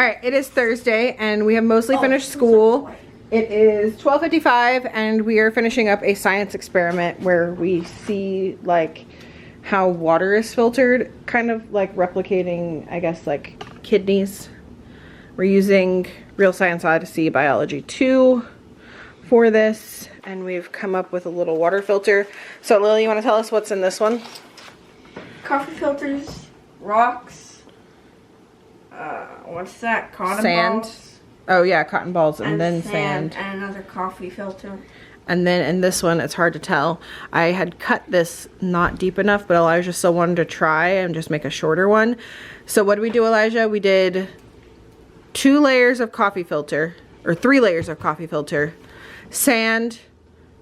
Alright, it is Thursday and we have mostly finished school. It is 12:55 and we are finishing up a science experiment where we see like how water is filtered, kind of like replicating, I guess, like kidneys. We're using Real Science Odyssey Biology 2 for this, and we've come up with a little water filter. So Lily, you want to tell us what's in this one? Coffee filters, rocks, what's that? Cotton sand. balls. Oh yeah, cotton balls and then sand. And another coffee filter. And then in this one, it's hard to tell. I had cut this not deep enough, but Elijah still wanted to try and just make a shorter one. So what did we do, Elijah? We did 2 layers of coffee filter, or 3 layers of coffee filter, sand,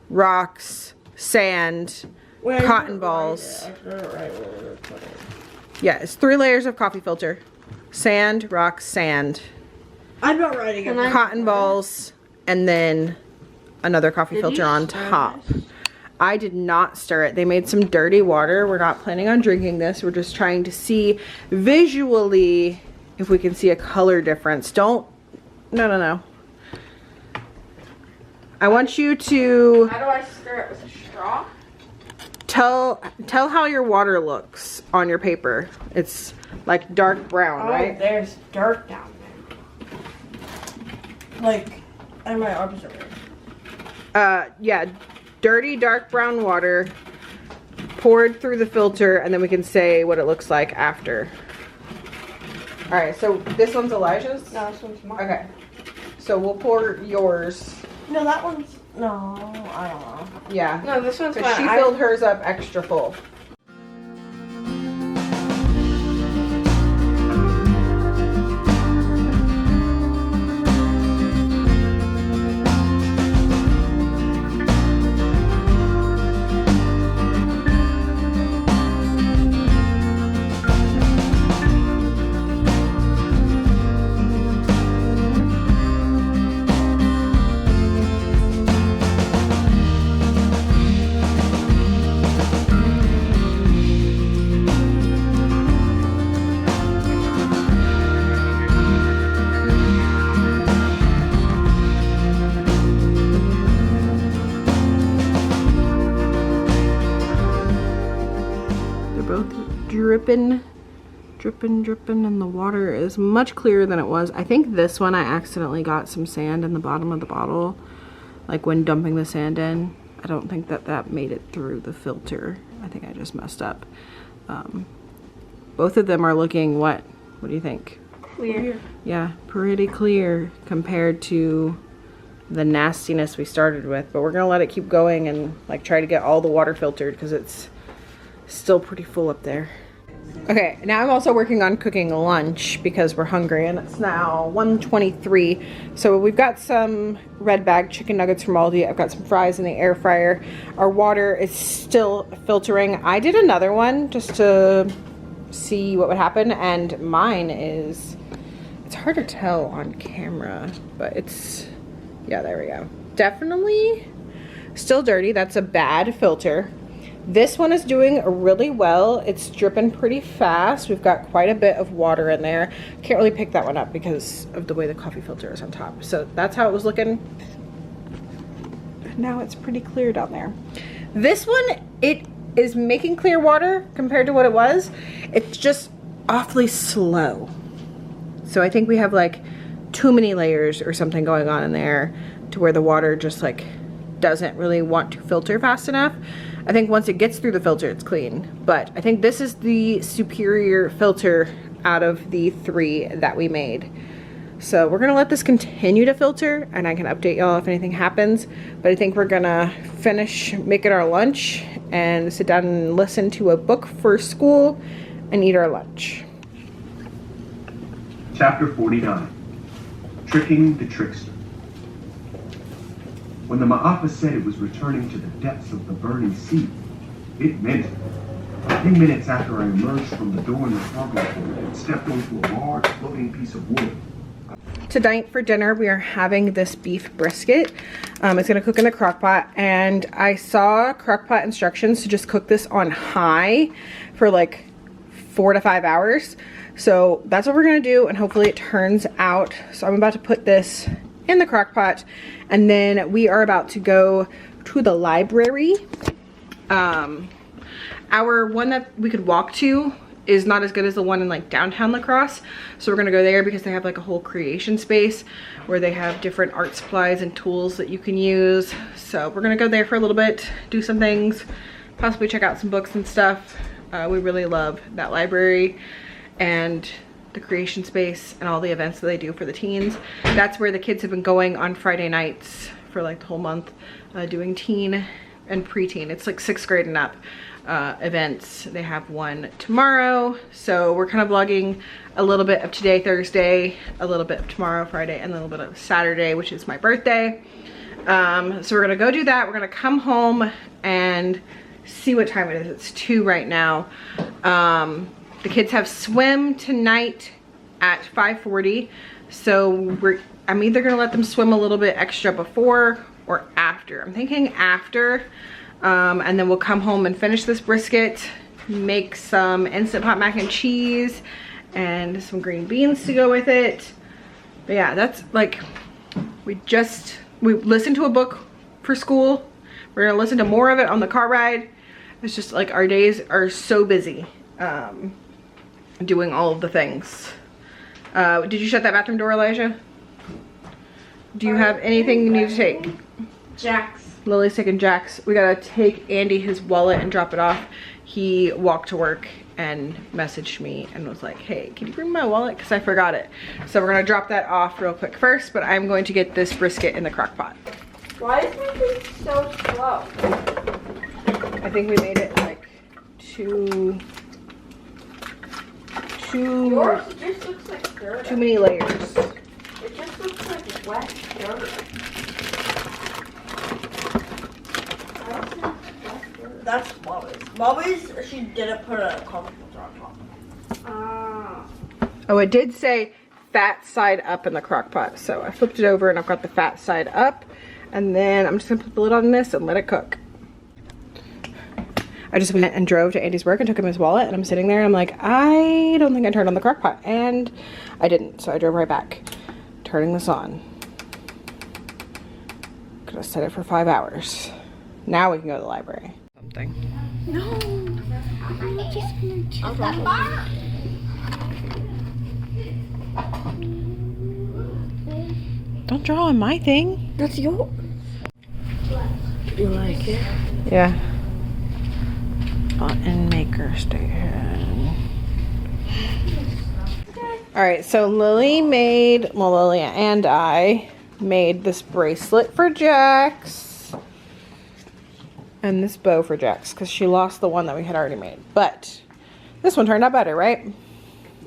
rocks, sand, cotton balls. Yeah, it's 3 layers of coffee filter, sand, rocks, sand. I'm not writing it. Cotton balls, and then another coffee filter on top. I did not stir it. They made some dirty water. We're not planning on drinking this. We're just trying to see visually if we can see a color difference. No. I want you to... How do I stir it? With a straw? Tell how your water looks on your paper. It's like dark brown, right? There's dirt down there. Like, in my opposite way. Yeah, dirty dark brown water poured through the filter, and then we can say what it looks like after. All right, so this one's Elijah's? No, this one's mine. Okay, so we'll pour yours. No, that one's, no, I don't know. Yeah. No, this one's Because mine. she filled hers up extra full. Dripping, and the water is much clearer than it was. I think this one I accidentally got some sand in the bottom of the bottle, like when dumping the sand in. I don't think that made it through the filter. I think I just messed up. Both of them are looking what do you think? Clear. Yeah, pretty clear compared to the nastiness we started with, but we're gonna let it keep going and like try to get all the water filtered because it's still pretty full up there. Okay, now I'm also working on cooking lunch because we're hungry, and it's now 1:23. So we've got some red bag chicken nuggets from Aldi. I've got some fries in the air fryer. Our water is still filtering. I did another one just to see what would happen, and mine is, it's hard to tell on camera, but it's, yeah, there we go. Definitely still dirty. That's a bad filter. This one is doing really well. It's dripping pretty fast. We've got quite a bit of water in there. Can't really pick that one up because of the way the coffee filter is on top. So that's how it was looking. Now it's pretty clear down there. This one, it is making clear water compared to what it was. It's just awfully slow. So I think we have like too many layers or something going on in there to where the water just like doesn't really want to filter fast enough. I think once it gets through the filter, it's clean. But I think this is the superior filter out of the 3 that we made. So we're gonna let this continue to filter, and I can update y'all if anything happens. But I think we're gonna finish making our lunch and sit down and listen to a book for school and eat our lunch. Chapter 49, Tricking the Trickster. When the Ma'apa said it was returning to the depths of the burning sea, it meant it. A few minutes after I emerged from the door in the cargo hold and stepped onto a large floating piece of wood. Tonight for dinner we are having this beef brisket. It's gonna cook in the crock pot, and I saw crock pot instructions to just cook this on high for like 4 to 5 hours. So that's what we're gonna do, and hopefully it turns out. So I'm about to put this in the crock pot, and then we are about to go to the library. Our one that we could walk to is not as good as the one in like downtown La Crosse, so we're gonna go there because they have like a whole creation space where they have different art supplies and tools that you can use. So we're gonna go there for a little bit, do some things, possibly check out some books and stuff. We really love that library and the creation space and all the events that they do for the teens. That's where the kids have been going on Friday nights for like the whole month, doing teen and preteen. It's like 6th grade and up events. They have one tomorrow, so we're kind of vlogging a little bit of today, Thursday, a little bit of tomorrow, Friday, and a little bit of Saturday, which is my birthday. So we're gonna go do that. We're gonna come home and see what time it is. It's 2 right now. The kids have swim tonight at 5:40, so I'm either gonna let them swim a little bit extra before or after. I'm thinking after, and then we'll come home and finish this brisket, make some Instant Pot mac and cheese and some green beans to go with it. But yeah, that's like, we listened to a book for school. We're gonna listen to more of it on the car ride. It's just like our days are so busy doing all of the things. Did you shut that bathroom door, Elijah? Do you have anything you need to take? Jack's. Lily's taking Jack's. We gotta take Andy his wallet and drop it off. He walked to work and messaged me and was like, hey, can you bring my wallet? Because I forgot it. So we're gonna drop that off real quick first, but I'm going to get this brisket in the crock pot. Why is my thing so slow? I think we made it like too Yours just looks like dirt. too many layers. It just looks like wet dirt. That's Bobby's. Bobby's, she didn't put a coffee filter on top. Ah. Oh, it did say fat side up in the crock pot. So I flipped it over and I've got the fat side up. And then I'm just gonna put the lid on this and let it cook. I just went and drove to Andy's work and took him his wallet, and I'm sitting there and I'm like, I don't think I turned on the crock pot, and I didn't, so I drove right back. Turning this on. Could have set it for 5 hours. Now we can go to the library. Something. No. I'm just gonna do that. Don't draw on my thing. That's yours. You like it? Yeah. Button maker station. Alright, so Lily and I made this bracelet for Jax. And this bow for Jax, because she lost the one that we had already made. But this one turned out better, right?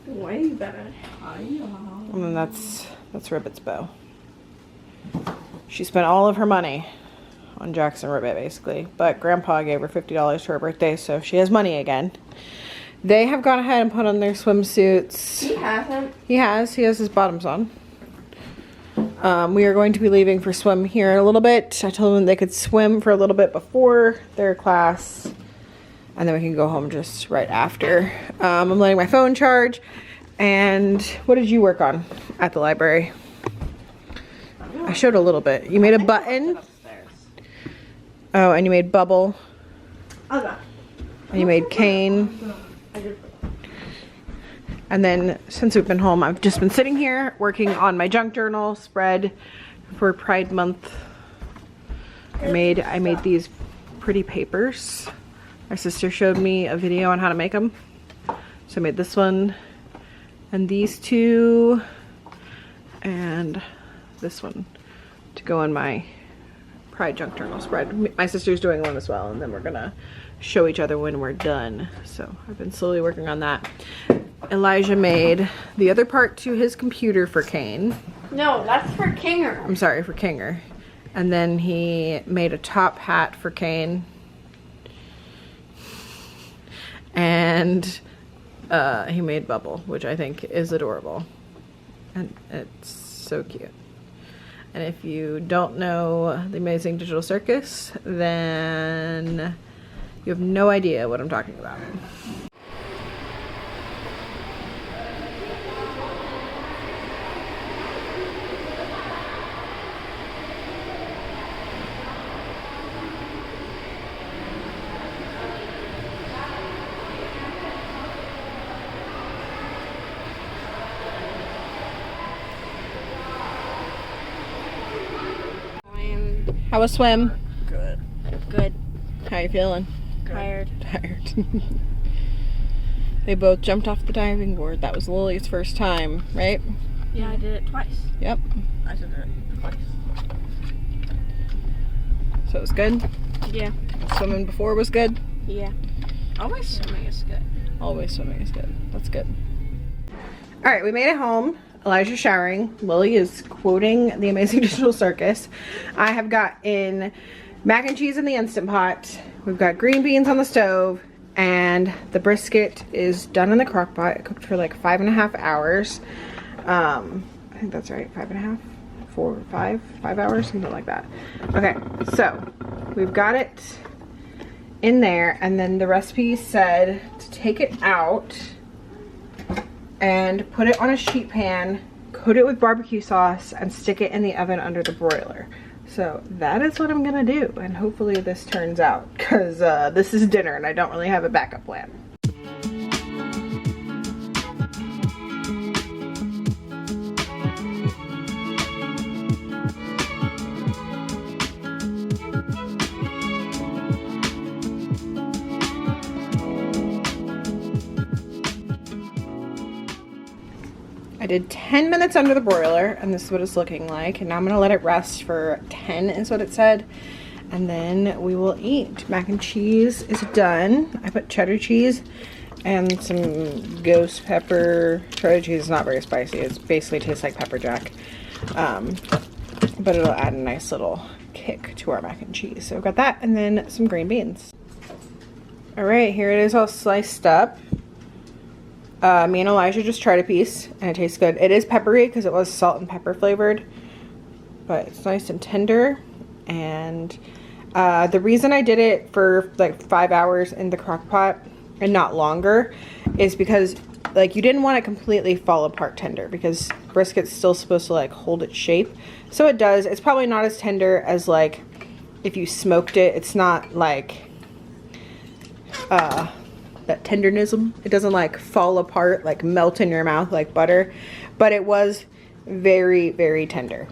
Way better. And then that's Ribbit's bow. She spent all of her money on Jackson Ribbit, basically. But Grandpa gave her $50 for her birthday, so she has money again. They have gone ahead and put on their swimsuits. He hasn't. He has his bottoms on. We are going to be leaving for swim here in a little bit. I told them they could swim for a little bit before their class, and then we can go home just right after. I'm letting my phone charge. And what did you work on at the library? I showed a little bit. You made a button. Oh, and you made Bubble. Okay. And you made Kane. And then since we've been home, I've just been sitting here working on my junk journal spread for Pride Month. I made these pretty papers. My sister showed me a video on how to make them. So I made this one and these two and this one to go in my Pride junk journal spread. My sister's doing one as well, and then we're gonna show each other when we're done. So I've been slowly working on that. Elijah made the other part to his computer for Kane. No, that's for Kinger. I'm sorry, for Kinger. And then he made a top hat for Kane. And he made Bubble, which I think is adorable. And it's so cute. And if you don't know the Amazing Digital Circus, then you have no idea what I'm talking about. How was swim? Good. Good. How you feeling? Tired. Tired. They both jumped off the diving board. That was Lily's first time, right? Yeah, I did it twice. Yep. I did it twice. So it was good? Yeah. Swimming before was good? Yeah. Always swimming is good. Always swimming is good. That's good. All right, we made it home. Elijah's showering. Lily is quoting The Amazing Digital Circus. I have got in mac and cheese in the Instant Pot. We've got green beans on the stove. And the brisket is done in the crock pot. It cooked for like 5.5 hours. I think that's right, 5.5? 4, 5 hours, something like that. Okay, so we've got it in there, and then the recipe said to take it out and put it on a sheet pan, coat it with barbecue sauce, and stick it in the oven under the broiler. So that is what I'm gonna do, and hopefully this turns out, because this is dinner and I don't really have a backup plan. I did 10 minutes under the broiler, and this is what it's looking like. And now I'm gonna let it rest for 10 is what it said. And then we will eat. Mac and cheese is done. I put cheddar cheese and some ghost pepper. Cheddar cheese is not very spicy. It basically tastes like pepper jack. But it'll add a nice little kick to our mac and cheese. So I've got that, and then some green beans. All right, here it is all sliced up. Me and Elijah just tried a piece, and it tastes good. It is peppery because it was salt and pepper flavored, but it's nice and tender. And the reason I did it for like 5 hours in the crock pot and not longer is because like you didn't want it completely fall apart tender, because brisket's still supposed to like hold its shape. So it does. It's probably not as tender as like if you smoked it. It's not like that tenderism. It doesn't like fall apart, like melt in your mouth like butter, but it was very, very tender.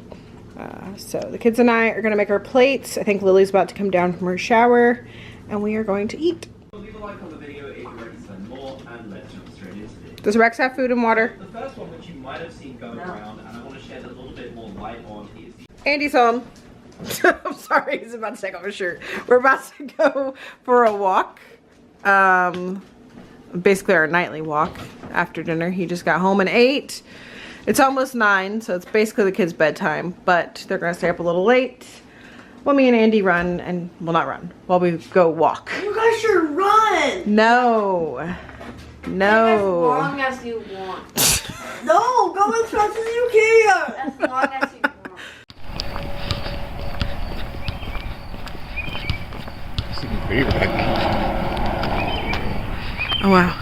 So the kids and I are gonna make our plates. I think Lily's about to come down from her shower, and we are going to eat. Leave a like on the video if you're ready to learn more, and let's jump straight into it. Does Rex have food and water? The first one, which you might have seen going around, and I want to shed a little bit more light on, is Andy's home. I'm sorry, he's about to take off his shirt. We're about to go for a walk. Basically our nightly walk after dinner. He just got home and ate. It's almost 9, so it's basically the kids' bedtime, but they're gonna stay up a little late while me and Andy run, and, well, not run, while we go walk. You guys should run! No. No. As long as you want. No, go as fast as you can! As long as you want. Oh, wow.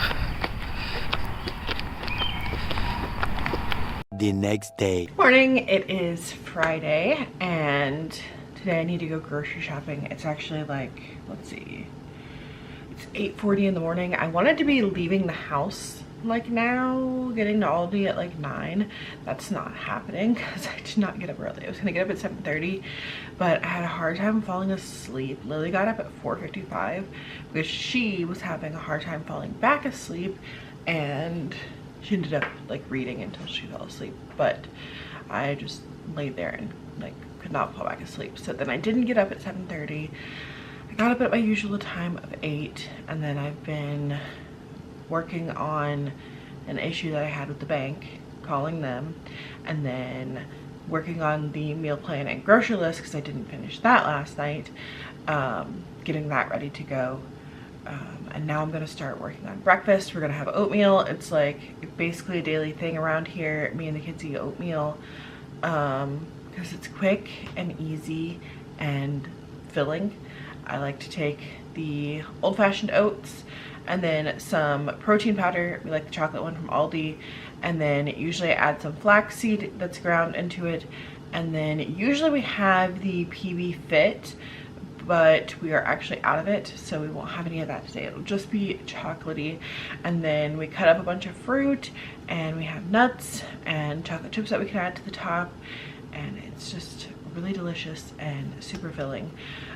The next day. Morning, it is Friday, and today I need to go grocery shopping. It's actually like, let's see, it's 8:40 in the morning. I wanted to be leaving the house like now, getting to Aldi at like 9. That's not happening because I did not get up early. I was gonna get up at 7:30, but I had a hard time falling asleep. Lily got up at 4:55 because she was having a hard time falling back asleep, and she ended up like reading until she fell asleep, but I just laid there and like could not fall back asleep. So then I didn't get up at 7:30. I got up at my usual time of 8, and then I've been working on an issue that I had with the bank, calling them, and then working on the meal plan and grocery list because I didn't finish that last night, getting that ready to go. And now I'm gonna start working on breakfast. We're gonna have oatmeal. It's like basically a daily thing around here. Me and the kids eat oatmeal because it's quick and easy and filling. I like to take the old-fashioned oats and then some protein powder. We like the chocolate one from Aldi, and then usually I add some flaxseed that's ground into it, and then usually we have the PB Fit, but we are actually out of it, so we won't have any of that today. It'll just be chocolatey. And then we cut up a bunch of fruit, and we have nuts and chocolate chips that we can add to the top, and it's just really delicious and super filling.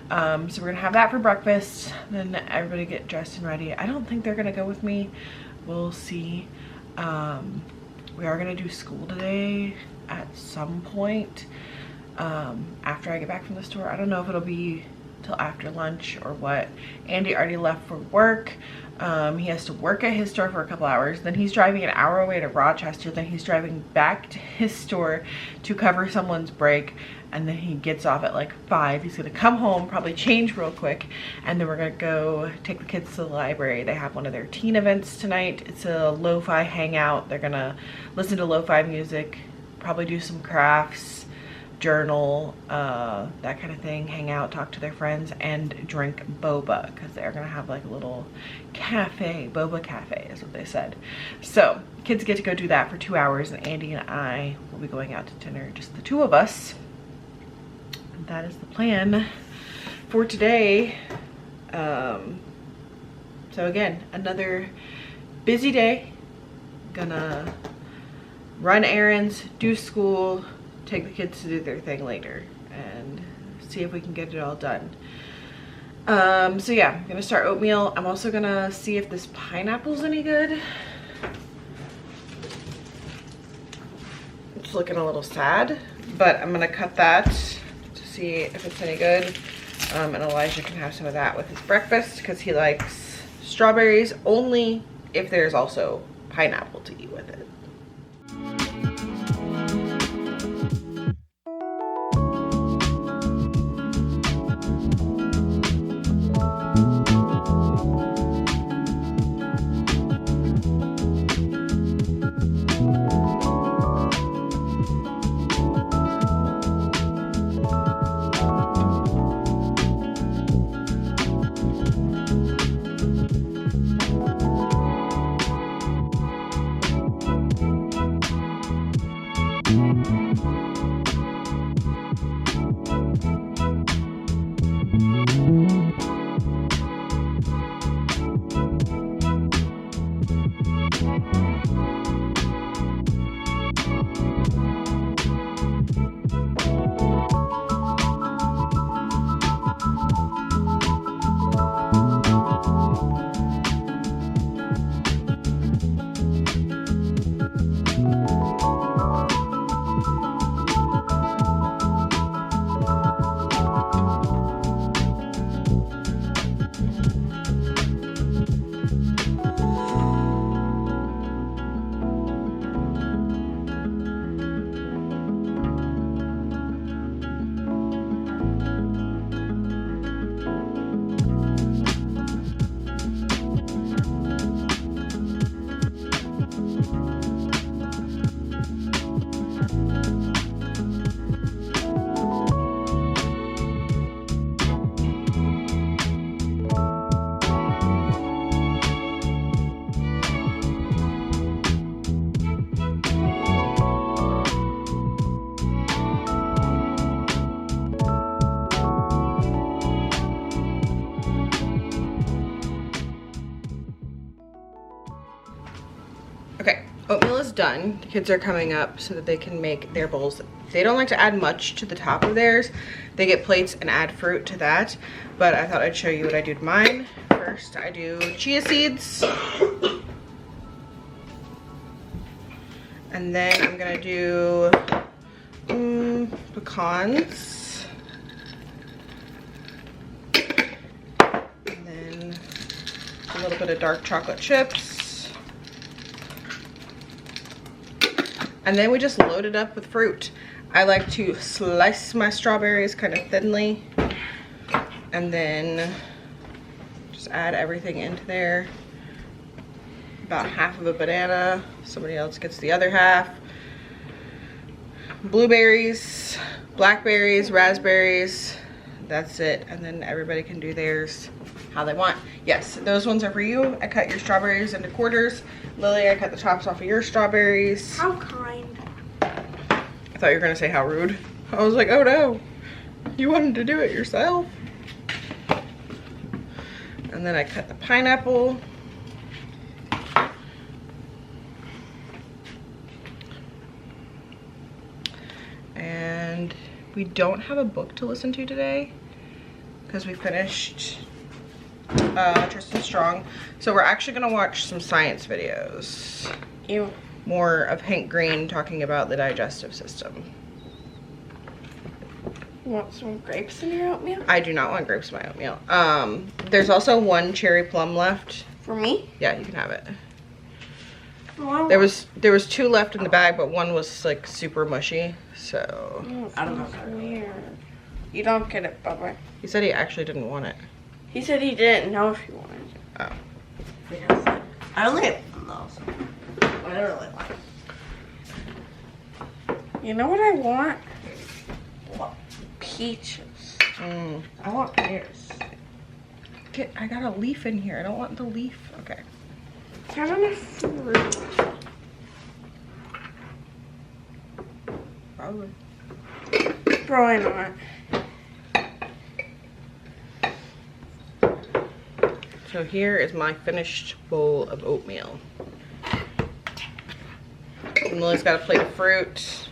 So we're gonna have that for breakfast, then everybody get dressed and ready. I don't think they're gonna go with me. We'll see. We are gonna do school today at some point after I get back from the store. I don't know if it'll be till after lunch or what. Andy already left for work. He has to work at his store for a couple hours, then he's driving an hour away to Rochester, then he's driving back to his store to cover someone's break, and then he gets off at like 5. He's gonna come home, probably change real quick, and then we're gonna go take the kids to the library. They have one of their teen events tonight. It's a lo-fi hangout. They're gonna listen to lo-fi music, probably do some crafts, journal, that kind of thing, hang out, talk to their friends, and drink boba, because they're gonna have like a little cafe. Boba cafe is what they said. So kids get to go do that for 2 hours, and Andy and I will be going out to dinner, just the two of us. And that is the plan for today. So again, another busy day. Gonna run errands, do school, take the kids to do their thing later, and see if we can get it all done. So yeah, I'm gonna start oatmeal. I'm also gonna see if this pineapple's any good. It's looking a little sad, but I'm gonna cut that to see if it's any good. And Elijah can have some of that with his breakfast because he likes strawberries only if there's also pineapple to eat with it. Okay, oatmeal is done. The kids are coming up so that they can make their bowls. They don't like to add much to the top of theirs. They get plates and add fruit to that, but I thought I'd show you what I do to mine. First, I do chia seeds. And then I'm gonna do pecans. And then a little bit of dark chocolate chips. And then we just load it up with fruit. I like to slice my strawberries kind of thinly and then just add everything into there. About half of a banana. Somebody else gets the other half. Blueberries, blackberries, raspberries. That's it. And then everybody can do theirs how they want. Yes, those ones are for you. I cut your strawberries into quarters. Lily, I cut the tops off of your strawberries. How kind. I thought you were gonna say how rude. I was like, oh no, you wanted to do it yourself. And then I cut the pineapple. And We don't have a book to listen to today because we finished Tristan Strong. So we're actually gonna watch some science videos. Ew. More of Hank Green talking about the digestive system. You want some grapes in your oatmeal? I do not want grapes in my oatmeal. There's also one cherry plum left. For me? Yeah, you can have it. Oh, There was 2 left in the bag, but one was like super mushy, so. I don't know. Weird. You don't get it, Bubba. He said he actually didn't want it. He said he didn't know if he wanted it. Oh. Because I only have one though, so I don't really like it. You know what I want? What? Peaches. Mm. I want pears. I got a leaf in here. I don't want the leaf. Okay. I don't have fruit. Probably. Probably not. So here is my finished bowl of oatmeal. And Lily's got a plate of fruit.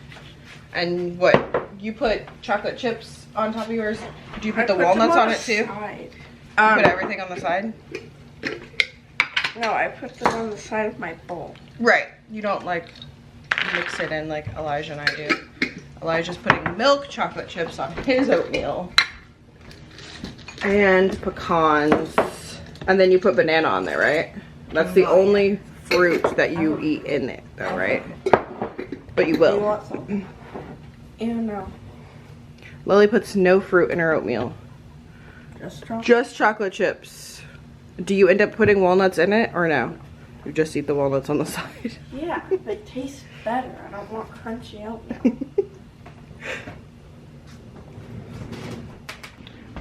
And what? You put chocolate chips on top of yours? Do you put the walnuts on it too? Side. You put everything on the side? No, I put them on the side of my bowl. Right. You don't like mix it in like Elijah and I do. Elijah's putting milk chocolate chips on his oatmeal. And pecans. And then you put banana on there, right? That's the only fruit that you eat in it though, right? But you You will. want some? Ew, no. Lily puts no fruit in her oatmeal. Just chocolate. Just chocolate chips. Do you end up putting walnuts in it or no? You just eat the walnuts on the side. Yeah, they taste better. I don't want crunchy oatmeal.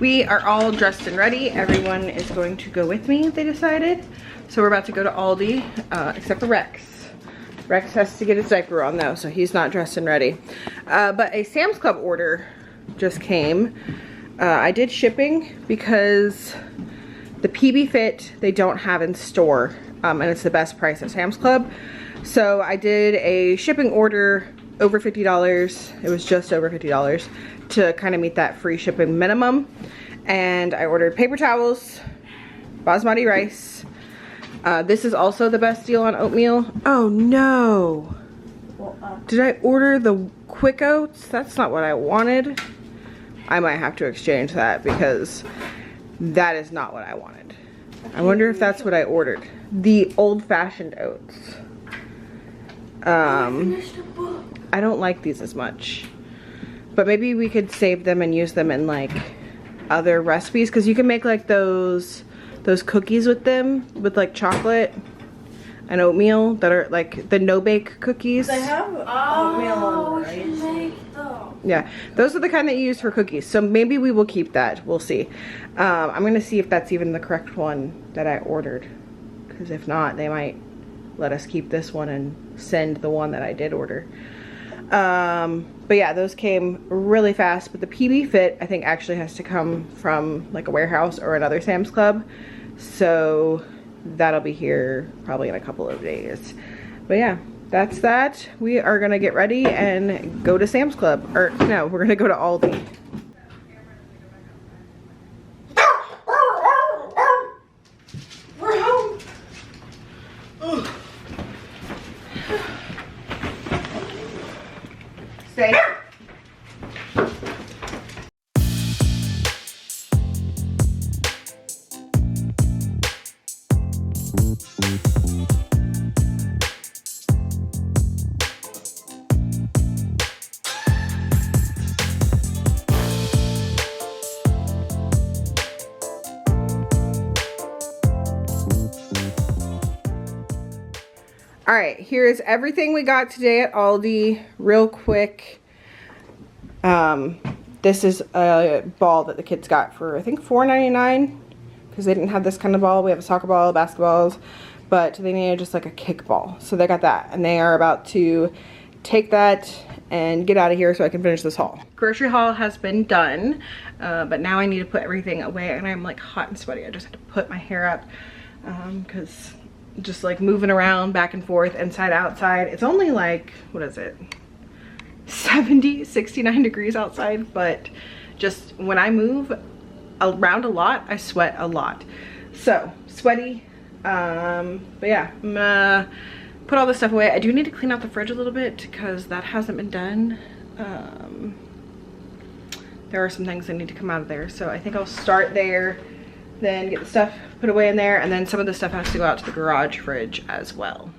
We are all dressed and ready. Everyone is going to go with me, they decided. So we're about to go to Aldi, except for Rex. Rex has to get his diaper on though, so he's not dressed and ready. But a Sam's Club order just came. I did shipping because the PB Fit they don't have in store, and it's the best price at Sam's Club. So I did a shipping order over $50. It was just over $50 to kind of meet that free shipping minimum. And I ordered paper towels, basmati rice. This is also the best deal on oatmeal. Oh no. Well, Did I order the quick oats? That's not what I wanted. I might have to exchange that because that is not what I wanted. I wonder if that's what I ordered. The old-fashioned oats. I don't like these as much. But maybe we could save them and use them in like other recipes because you can make like those cookies with them with like chocolate and oatmeal that are like the no-bake cookies. they have oatmeal on rice. Yeah, those are the kind that you use for cookies. So maybe we will keep that. We'll see. I'm gonna see if that's even the correct one that I ordered. Because if not, they might let us keep this one and send the one that I did order. But yeah, those came really fast. But the PB Fit, I think, actually has to come from like a warehouse or another Sam's Club. So that'll be here probably in a couple of days. But yeah, that's that. We are gonna get ready and go to Sam's Club. Or no, we're gonna go to Aldi. We're home. Stay. All right, here's everything we got today at Aldi, real quick. This is a ball that the kids got for, I think, $4.99 because they didn't have this kind of ball. We have a soccer ball, basketballs, but they needed just like a kickball. So they got that, and they are about to take that and get out of here so I can finish this haul. Grocery haul has been done, but now I need to put everything away, and I'm like hot and sweaty. I just had to put my hair up because just like moving around back and forth, inside, outside. It's only like, what is it? 69 degrees outside, but just when I move around a lot, I sweat a lot. So sweaty, but yeah, I'm gonna put all this stuff away. I do need to clean out the fridge a little bit because that hasn't been done. There are some things that need to come out of there, so I think I'll start there, then get the stuff put away in there, and then some of the stuff has to go out to the garage fridge as well.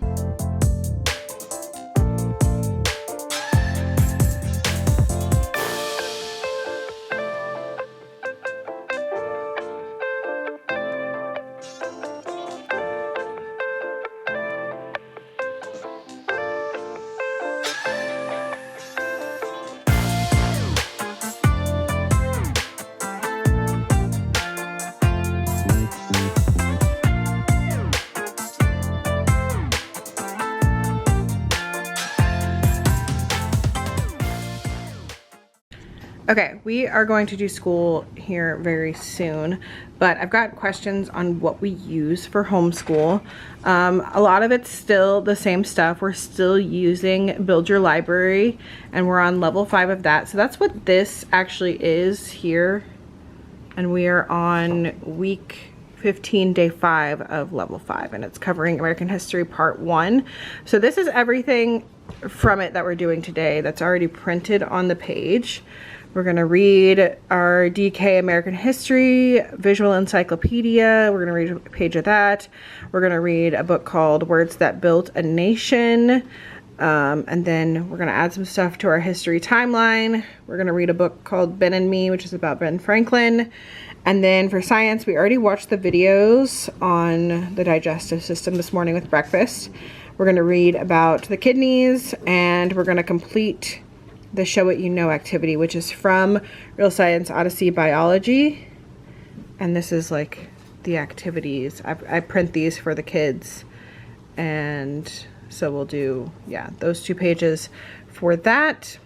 Okay, we are going to do school here very soon, but I've got questions on what we use for homeschool. A lot of it's still the same stuff. We're still using Build Your Library, and we're on level 5 of that. So that's what this actually is here. And we are on week 15, day 5 of level 5, and it's covering American History Part 1. So this is everything from it that we're doing today that's already printed on the page. We're gonna read our DK American History Visual Encyclopedia. We're gonna read a page of that. We're gonna read a book called Words That Built a Nation. And then we're gonna add some stuff to our history timeline. We're gonna read a book called Ben and Me, which is about Ben Franklin. And then for science, we already watched the videos on the digestive system this morning with breakfast. We're gonna read about the kidneys, and we're gonna complete the Show What You Know activity, which is from Real Science Odyssey Biology. And this is like the activities. I print these for the kids, and so we'll do, yeah, those 2 pages for that.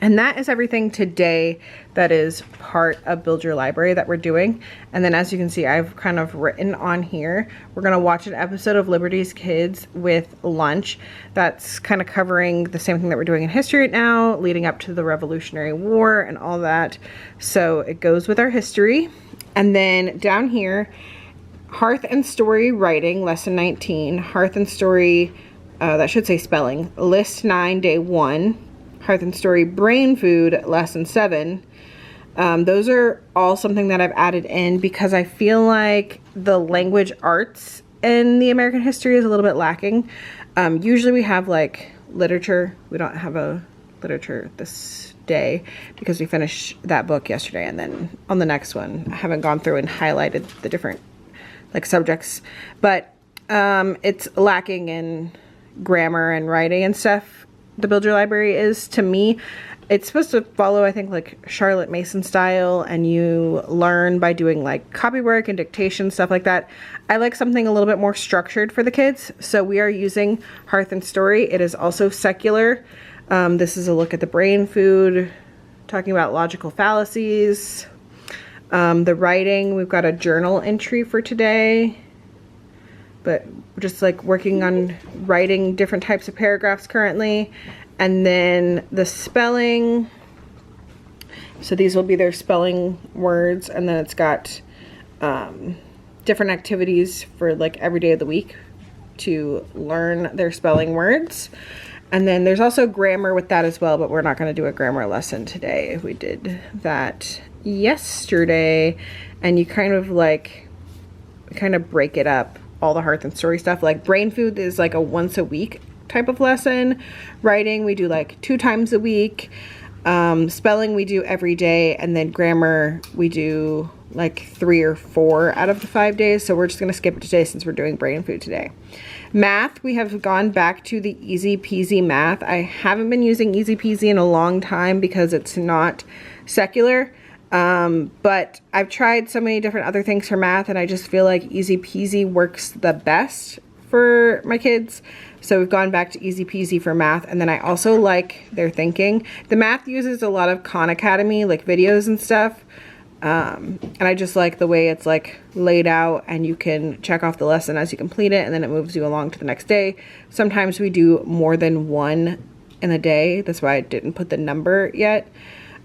And that is everything today that is part of Build Your Library that we're doing. And then as you can see, I've kind of written on here, we're gonna watch an episode of Liberty's Kids with lunch. That's kind of covering the same thing that we're doing in history right now, leading up to the Revolutionary War and all that. So it goes with our history. And then down here, Hearth and Story Writing, Lesson 19. Hearth and Story, that should say spelling, List 9, Day 1. Hearth and Story Brain Food, Lesson 7. Those are all something that I've added in because I feel like the language arts in the American history is a little bit lacking. Usually we have like literature. We don't have a literature this day because we finished that book yesterday, and then on the next one I haven't gone through and highlighted the different like subjects, but it's lacking in grammar and writing and stuff. The Build Your Library is, to me, it's supposed to follow, I think, like Charlotte Mason style, and you learn by doing like copywork and dictation, stuff like that. I like something a little bit more structured for the kids, so we are using Hearth and Story. It is also secular. This is a look at the brain food, talking about logical fallacies. The writing, we've got a journal entry for today, but we're just like working on writing different types of paragraphs currently. And then the spelling, so these will be their spelling words, and then it's got different activities for like every day of the week to learn their spelling words. And then there's also grammar with that as well, but we're not going to do a grammar lesson today. We did that yesterday, and you kind of break it up, all the Hearth and Story stuff. Like brain food is like a once a week type of lesson. Writing we do like 2 times a week. Spelling we do every day, and then grammar we do like 3 or 4 out of the 5 days. So we're just gonna skip it today since we're doing brain food today. Math, we have gone back to the Easy Peasy Math. I haven't been using Easy Peasy in a long time because it's not secular. But I've tried so many different other things for math, and I just feel like Easy Peasy works the best for my kids. So we've gone back to Easy Peasy for math. And then I also like their thinking. The math uses a lot of Khan Academy, like videos and stuff. And I just like the way it's like laid out, and you can check off the lesson as you complete it, and then it moves you along to the next day. Sometimes we do more than one in a day. That's why I didn't put the number yet.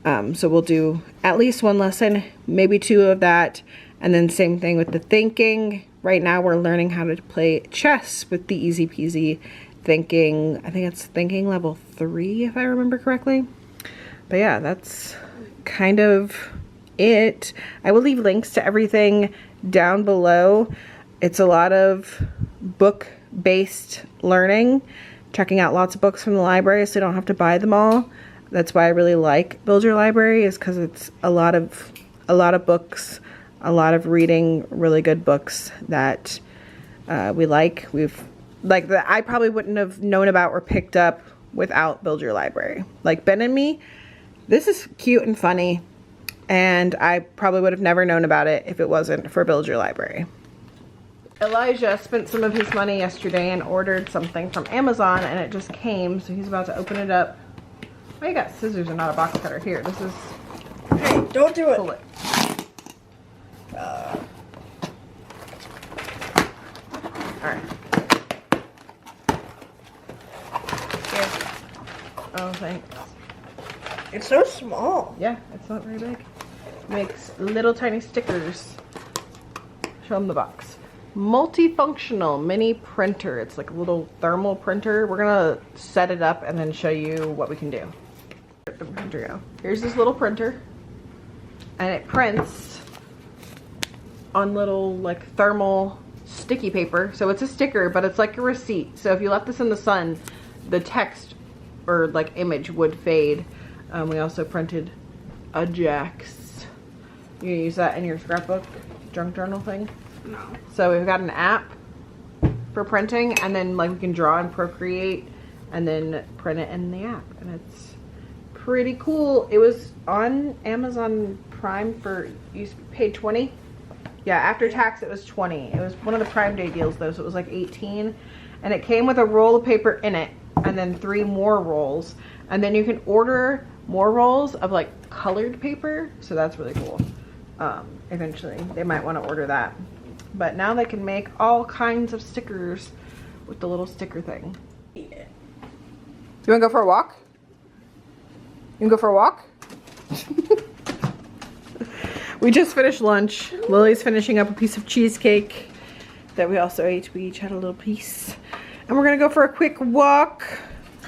So we'll do at least one lesson, maybe 2 of that. And then same thing with the thinking. Right now we're learning how to play chess with the easy peasy thinking. I think it's thinking level 3 if I remember correctly. But yeah, that's kind of it. I will leave links to everything down below. It's a lot of book-based learning, checking out lots of books from the library so you don't have to buy them all. That's why I really like Build Your Library, is because it's a lot of books, a lot of reading really good books that we like. That I probably wouldn't have known about or picked up without Build Your Library. Like Ben and Me, this is cute and funny, and I probably would have never known about it if it wasn't for Build Your Library. Elijah spent some of his money yesterday and ordered something from Amazon, and it just came, so he's about to open it up. Oh, you got scissors and not a box cutter. Here, this is... Hey, don't do it. Pull it. Alright. Here. Oh, thanks. It's so small. Yeah, it's not very big. Makes little tiny stickers. Show them the box. Multifunctional mini printer. It's like a little thermal printer. We're gonna set it up and then show you what we can do. Where'd the printer go? Here's this little printer, and it prints on little like thermal sticky paper. So it's a sticker, but it's like a receipt. So if you left this in the sun, the text or like image would fade. We also printed a Jax. You gonna use that in your scrapbook junk journal thing? No. So we've got an app for printing, and then like we can draw and Procreate and then print it in the app, and it's pretty cool. It was on Amazon Prime for, you paid 20. Yeah, after tax it was 20. It was one of the Prime Day deals though, so it was like 18, and it came with a roll of paper in it and then 3 more rolls, and then you can order more rolls of like colored paper, so that's really cool. Eventually they might want to order that. But now they can make all kinds of stickers with the little sticker thing. Yeah. You wanna go for a walk? You can go for a walk? We just finished lunch. Lily's finishing up a piece of cheesecake that we also ate. We each had a little piece. And we're gonna go for a quick walk,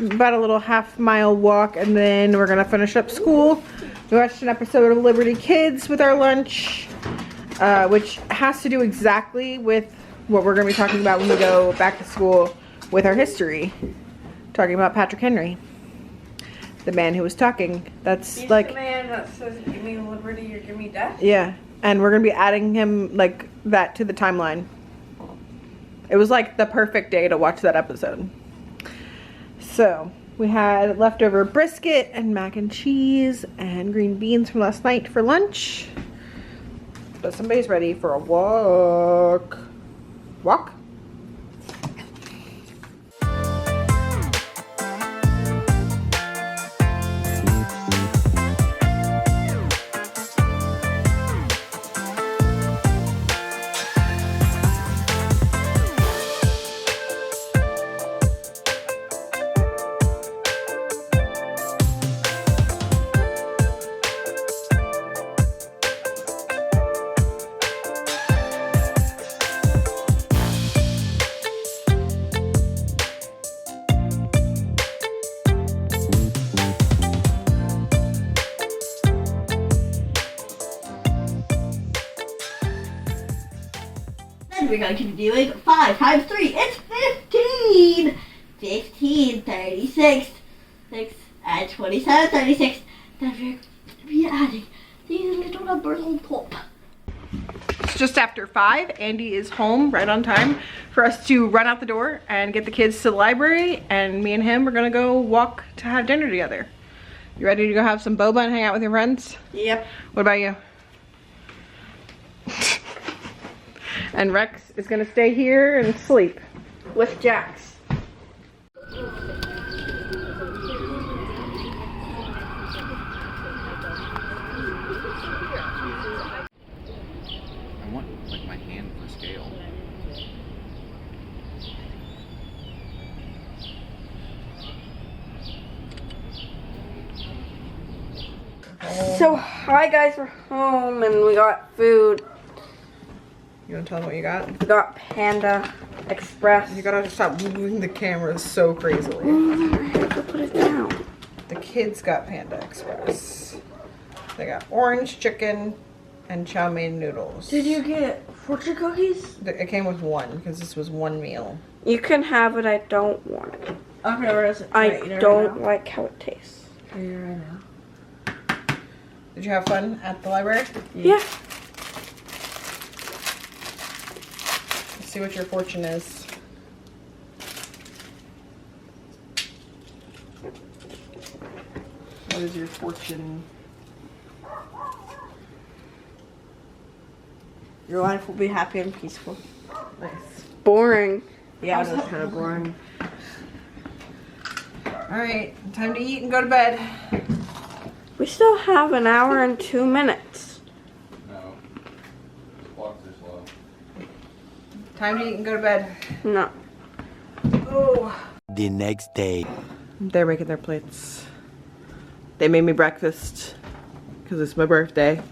about a little half-mile walk, and then we're gonna finish up school. We watched an episode of Liberty Kids with our lunch, which has to do exactly with what we're gonna be talking about when we go back to school with our history. Talking about Patrick Henry, the man who was talking. That's He's like the man that says, give me liberty or give me death. Yeah, and we're gonna be adding him like that to the timeline. It was like the perfect day to watch that episode. So we had leftover brisket and mac and cheese and green beans from last night for lunch. But somebody's ready for a walk. Walk? Then we're going to be doing 5 times 3. It's 15! 15, 36, 6, and 27, 36. Then we're going to be adding these little numbers on top. It's just after 5. Andy is home right on time for us to run out the door and get the kids to the library, and me and him are gonna go walk to have dinner together. You ready to go have some boba and hang out with your friends? Yep. What about you? And Rex is gonna stay here and sleep. With Jax. I want like my hand for scale. So, hi guys, we're home and we got food. You want to tell them what you got? We got Panda Express. You gotta stop moving the camera so crazily. I have to put it down. The kids got Panda Express. They got orange chicken and chow mein noodles. Did you get fortune cookies? It came with one because this was one meal. You can have it. I don't want it. Okay, where is it? I don't like how it tastes. Here right now. Did you have fun at the library? Yeah. Let's see what your fortune is. What is your fortune? Your life will be happy and peaceful. Nice. Boring. Yeah, it was kind of boring. Alright, time to eat and go to bed. We still have an hour and 2 minutes. No. Clocks are slow. Time to eat and go to bed. No. Oh. The next day. They're making their plates. They made me breakfast because it's my birthday.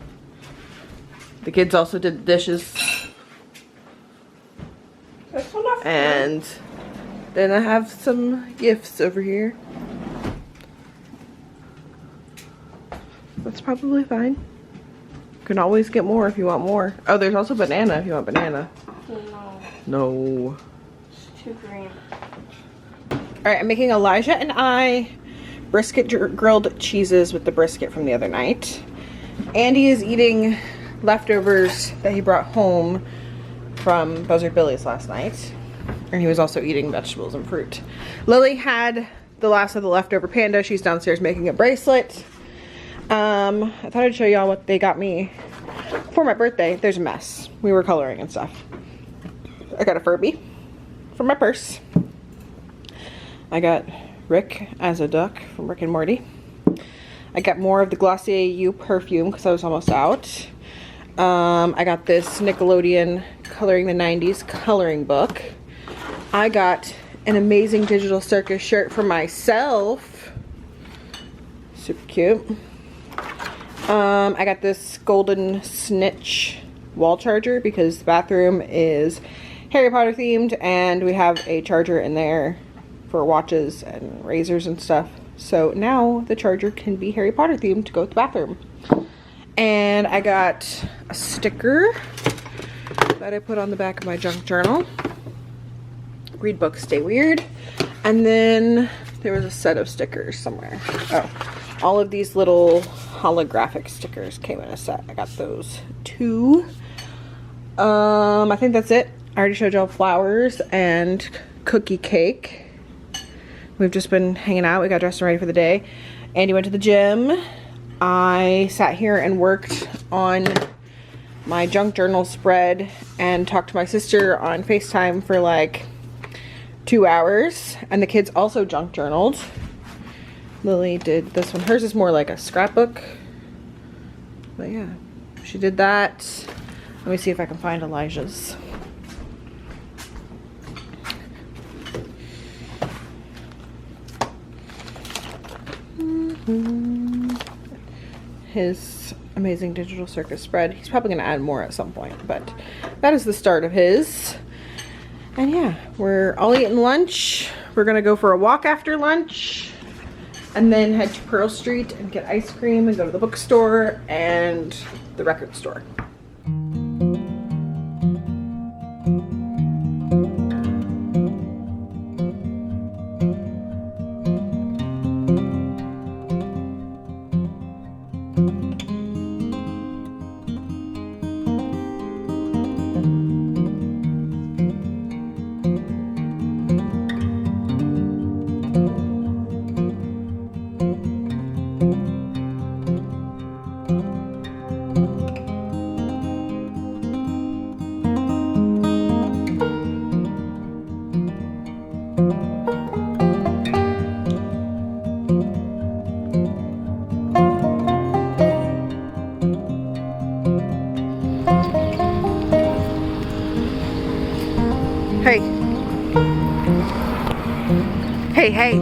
The kids also did the dishes. And then I have some gifts over here. That's probably fine. You can always get more if you want more. Oh, there's also banana if you want banana. No. No. It's too green. Alright, I'm making Elijah and I brisket grilled cheeses with the brisket from the other night. Andy is eating leftovers that he brought home from Buzzard Billy's last night. And he was also eating vegetables and fruit. Lily had the last of the leftover panda. She's downstairs making a bracelet. I thought I'd show y'all what they got me for my birthday. There's a mess. We were coloring and stuff. I got a Furby for my purse. I got Rick as a duck from Rick and Morty. I got more of the Glossier You perfume because I was almost out. I got this Nickelodeon Coloring the 90s coloring book. I got an Amazing Digital Circus shirt for myself. Super cute. I got this golden snitch wall charger because the bathroom is Harry Potter themed and we have a charger in there for watches and razors and stuff. So now the charger can be Harry Potter themed to go with the bathroom. And I got a sticker that I put on the back of my junk journal. Read books, stay weird. And then there was a set of stickers somewhere. Oh, all of these little holographic stickers came in a set. I got those 2. I think that's it. I already showed y'all flowers and cookie cake. We've just been hanging out. We got dressed and ready for the day. Andy went to the gym. I sat here and worked on my junk journal spread and talked to my sister on FaceTime for like 2 hours. And the kids also junk journaled. Lily did this one. Hers is more like a scrapbook. But yeah, she did that. Let me see if I can find Elijah's. His Amazing Digital Circus spread. He's probably going to add more at some point, but that is the start of his. And yeah, we're all eating lunch. We're going to go for a walk after lunch and then head to Pearl Street and get ice cream and go to the bookstore and the record store. Hey. Hey, hey.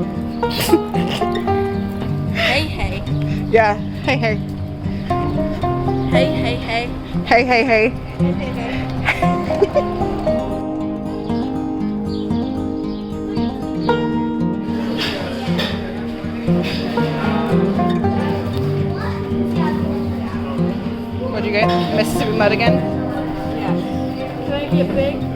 Hey, hey. Yeah, hey, hey. Hey, hey, hey. Hey, hey, hey. What'd you get? Mississippi mud again? Can I get big?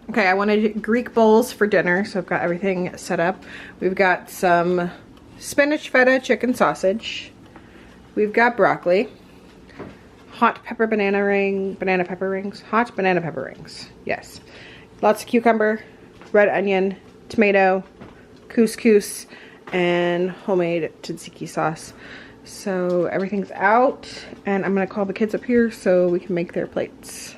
Okay, I wanted Greek bowls for dinner, so I've got everything set up. We've got some spinach feta chicken sausage. We've got broccoli. Hot pepper banana pepper rings. Hot banana pepper rings, yes. Lots of cucumber, red onion, tomato, couscous, and homemade tzatziki sauce. So everything's out, and I'm gonna call the kids up here so we can make their plates.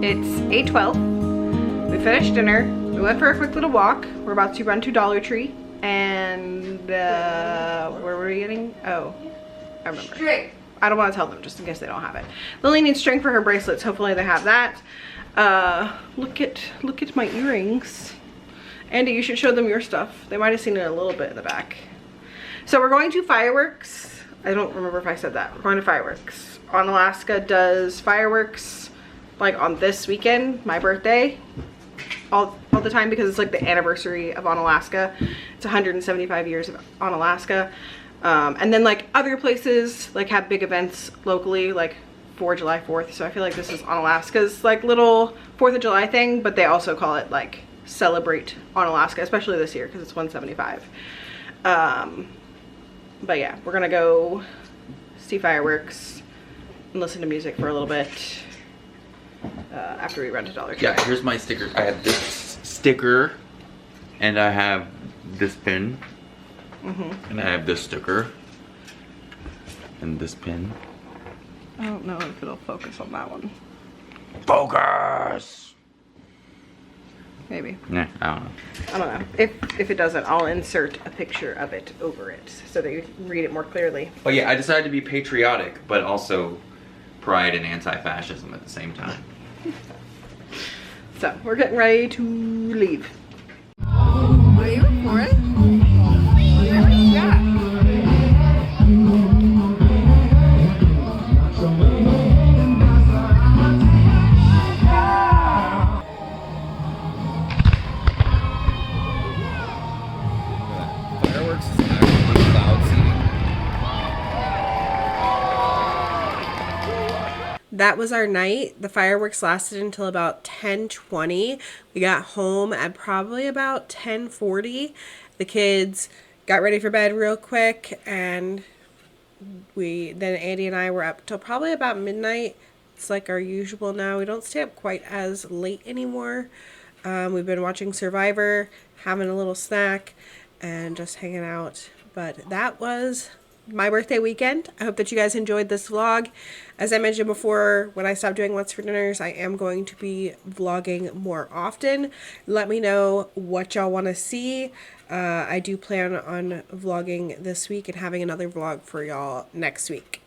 It's 8:12. We finished dinner. We went for a quick little walk. We're about to run to Dollar Tree. And where were we getting? Oh, I remember. String. I don't want to tell them just in case they don't have it. Lily needs string for her bracelets. Hopefully they have that. Look at my earrings. Andy, you should show them your stuff. They might have seen it a little bit in the back. So we're going to fireworks. I don't remember if I said that. We're going to fireworks. Alaska does fireworks like on this weekend, my birthday, all the time, because it's like the anniversary of Alaska. It's 175 years of Alaska. And then like other places like have big events locally, like for July 4th. So I feel like this is Alaska's like little 4th of July thing, but they also call it like celebrate Alaska, especially this year because it's 175. But yeah, we're gonna go see fireworks and listen to music for a little bit after we run to Dollar Tree. Yeah, here's my sticker. I have this sticker, and I have this pin, and I have this sticker, and this pin. I don't know if it'll focus on that one. Focus! Maybe. Nah, I don't know. I don't know. If it doesn't, I'll insert a picture of it over it so that you can read it more clearly. But yeah, I decided to be patriotic, but also pride and anti-fascism at the same time. So we're getting ready to leave. Are you recording? Yeah. Fireworks is actually cloud seeding. That was our night. The fireworks lasted until about 10:20. We got home at probably about 10:40. The kids got ready for bed real quick, and then Andy and I were up till probably about midnight It's like our usual now. We don't stay up quite as late anymore. We've been watching Survivor, having a little snack, and just hanging out. But that was my birthday weekend. I hope that you guys enjoyed this vlog. As I mentioned before, when I stop doing What's for Dinners, I am going to be vlogging more often. Let me know what y'all want to see. I do plan on vlogging this week and having another vlog for y'all next week.